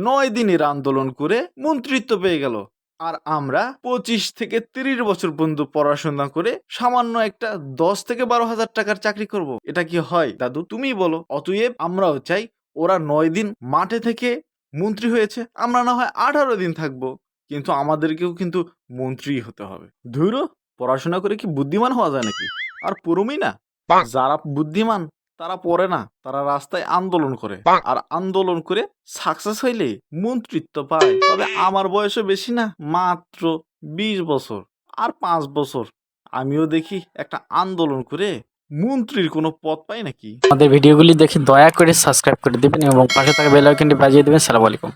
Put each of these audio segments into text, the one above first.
9 দিনের আন্দোলন করে মন্ত্রিত্ব পেয়ে গেল। আর আমরা 25 থেকে 30 বছর পর্যন্ত পড়াশোনা করে সামান্য একটা 10 থেকে 12,000 টাকার চাকরি করব। এটা কি হয় দাদু? তুমিই বলো। অতএব আমরাও চাই ওরা 9 দিন মাঠে থেকে মন্ত্রী হয়েছে, আমরা না হয় 18 দিন থাকবো, কিন্তু আমাদেরকেও কিন্তু মন্ত্রী হতে হবে। ধুরো, পড়াশোনা করে কি বুদ্ধিমান হওয়া যায় নাকি? আর পড়ুমই না। যারা বুদ্ধিমান তারা পড়ে না, তারা রাস্তায় আন্দোলন করে, আর আন্দোলন করে সাকসেস হইলে মন্ত্রিত্ব পায়। তবে আমার বয়সও বেশি না, মাত্র 20 বছর। আর 5 বছর আমিও দেখি একটা আন্দোলন করে মন্ত্রীর কোনো পদ পাই নাকি। আমাদের ভিডিওগুলি দেখে দয়া করে সাবস্ক্রাইব করে দিবেন এবং পাশে থাকা বেল আইকনটি বাজিয়ে দিবেন। আসসালামু আলাইকুম।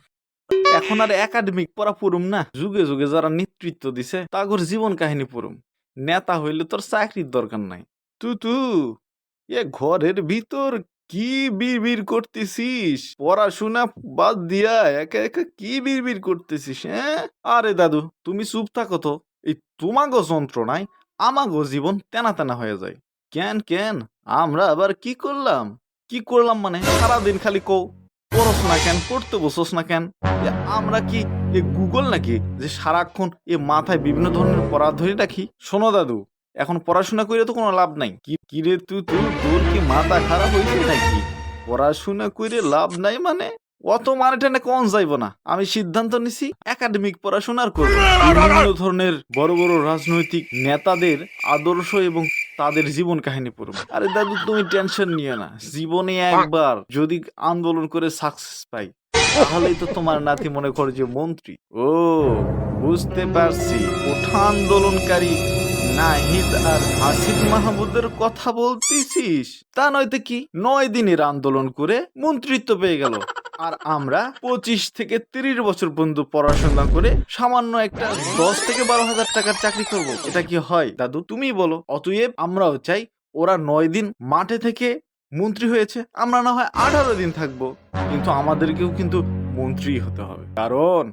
এখন আর একাডেমিক পড়া পড়ুম না, যুগে যুগে যারা নেতৃত্ব দিছে তাগর জীবন কাহিনী পড়ুম। নেতা হইলে তোর চাকরির দরকার নাই। তু এ ঘরের ভিতর কি বিড়বিড় করতেছিস? পড়াশোনা বাদ দিয়া একা একা কি বিড়বিড় করতেছিস? হ্যাঁ, আরে দাদু তুমি চুপ থাকো তো। এই তোমাগো যন্ত্রণায় আমাগো জীবন তেনা তেনা হয়ে যায়। কেন আমরা আবার কি করলাম? কি করলাম মানে সারাদিন খালি কও পড়ছ না কেন, পড়তে বসোস না কেন? আমরা কি গুগল নাকি যে সারাক্ষণ মাথায় বিভিন্ন ধরনের পড়া ধরে রাখি? শোনো দাদু, এখন পড়াশোনা করে তো কোনো লাভ নাই। কি রে তোর কি মাথা খারাপ হয়েছে নাকি? পড়াশোনা করে লাভ নাই মানে? অত মানে টেনে কন যাইব না। আমি সিদ্ধান্ত নিছি একাডেমিক পড়াশোনা আর করব। বিভিন্ন ধরনের বড় বড় রাজনৈতিক নেতাদের আদর্শ এবং তাদের জীবন কাহিনী পড়ব। আরে দাদু তুমি টেনশন নিও না, জীবনে একবার যদি আন্দোলন করে সাকসেস পাই তাহলেই তো তোমার নাতি মনে করে যে মন্ত্রী। ও, বুঝতে পারছি, ওঠা আন্দোলনকারী নাহিদ আর আসিফ মাহমুদের কথা বলতেছিস? তা নয়তো কি 9 দিনের আন্দোলন করে মন্ত্রিত্ব পেয়ে গেল। আর আমরা 25 থেকে 30 বছর পর্যন্ত পড়াশোনা করে সামান্য একটা 10 থেকে 12,000 টাকার চাকরি করব। এটা কি হয় দাদু? তুমিই বলো। অতএব আমরাও চাই ওরা 9 দিন মাঠে থেকে মন্ত্রী হয়েছে, আমরা না হয় 18 দিন থাকবো, কিন্তু আমাদেরকেও কিন্তু মন্ত্রী হতে হবে। কারণ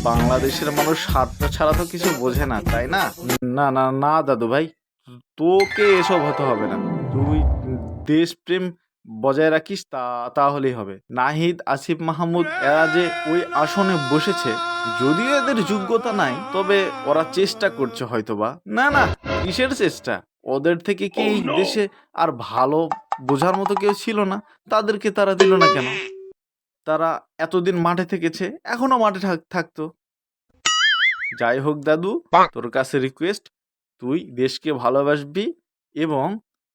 বাংলাদেশের মানুষ স্বার্থ ছাড়া তো কিছু বোঝে না, তাই না? না দাদু ভাই, তোকে এসব হতে হবে না। তুই দেশপ্রেম বজায় রাখিস, তাহলেই হবে। নাহিদ, আসিফ মাহমুদ এরা যে ওই আসনে বসেছে, যদিও এদের যোগ্যতা নাই, তবে ওরা চেষ্টা করছে হয়তোবা। না, কিসের চেষ্টা? ওদের থেকে কি এই দেশে আর ভালো বোঝার মতো কেউ ছিল না? তাদেরকে তারা দিল না কেন? তারা এতদিন মাঠে থেকেছে, এখনো মাঠে থাকতো। যাই হোক দাদু, তোর কাছে রিকোয়েস্ট, তুই দেশকে ভালোবাসবি এবং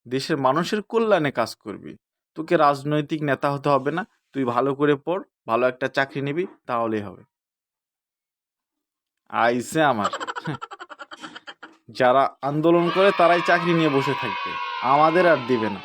দেশের মানুষের কল্যাণে কাজ করবি। তোকে রাজনৈতিক নেতা হতে হবে না, তুই ভালো করে পড়, ভালো একটা চাকরি নিবি, তাহলেই হবে। আইসে আমার যারা আন্দোলন করে তারাই চাকরি নিয়ে বসে থাকবে, আমাদের আর দিবে না।